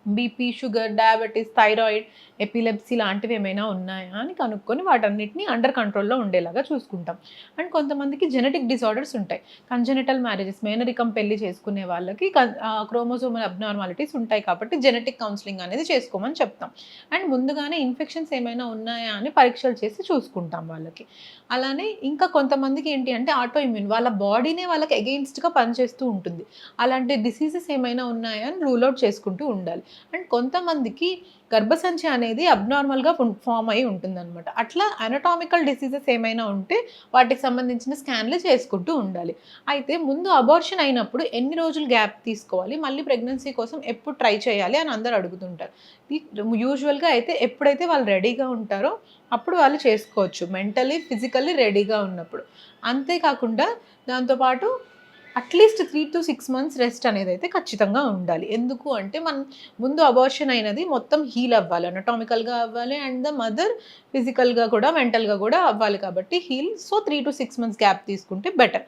BP, sugar, diabetes, thyroid, epilepsy లాంటివి ఏమైనా ఉన్నాయా అని కనుక్కొని వాటన్నిటిని అండర్ కంట్రోల్‌లో ఉండేలాగా చూసుకుంటాం. అండ్ కొంతమందికి జెనెటిక్ డిసార్డర్స్ ఉంటాయి. కంజెనిటల్ మ్యారేజెస్ మేనరికం పెళ్లి చేసుకునే వాళ్ళకి క్రోమోసోమల్ అబ్నార్మాలిటీస్ ఉంటాయి కాబట్టి జెనెటిక్ కౌన్సెలింగ్ అనేది చేసుకోమని చెప్తాం. అండ్ ముందుగానే ఇన్ఫెక్షన్స్ ఏమైనా ఉన్నాయా అని పరీక్షలు చేసి చూసుకుంటాం వాళ్ళకి. అలానే ఇంకా కొంతమందికి ఏంటి అంటే ఆటో ఇమ్యూన్ వాళ్ళ బాడీనే వాళ్ళకి ఎగెయిన్స్ట్‌గా పనిచేస్తూ ఉంటుంది. అలాంటి డిసీజెస్ ఏమైనా ఉన్నాయా అని రూల్ ఔట్ చేసుకుంటూ ఉండాలి. అండ్ కొంతమందికి గర్భసంచి అనేది అబ్నార్మల్‌గా ఫార్మ్ అయ్యి ఉంటుందనమాట. అట్లా అనటామికల్ డిసీజెస్ ఏమైనా ఉంటే వాటికి సంబంధించిన స్కాన్‌లు చేసుకుంటూ ఉండాలి. అయితే ముందు అబార్షన్ అయినప్పుడు ఎన్ని రోజులు గ్యాప్ తీసుకోవాలి? మళ్ళీ ప్రెగ్నెన్సీ కోసం ఎప్పుడు ట్రై చేయాలి అని అందరూ అడుగుతుంటారు. యూజువల్‌గా అయితే ఎప్పుడైతే వాళ్ళు రెడీగా ఉంటారో అప్పుడు వాళ్ళు చేసుకోవచ్చు. మెంటల్లీ, ఫిజికల్లీ రెడీగా ఉన్నప్పుడు. అంతే కాకుండా దాంతో పాటు అట్‌లీస్ట్ 3-6 మంత్స్ రెస్ట్ అనేదైతే ఖచ్చితంగా ఉండాలి. ఎందుకు అంటే మనం ముందు అబార్షన్ అయినది మొత్తం హీల్ అవ్వాలి. అనటామికల్‌గా అవ్వాలి అండ్ ద మదర్ ఫిజికల్‌గా కూడా, మెంటల్‌గా కూడా అవ్వాలి కాబట్టి హీల్. సో, 3-6 మంత్స్ గ్యాప్ తీసుకుంటే బెటర్.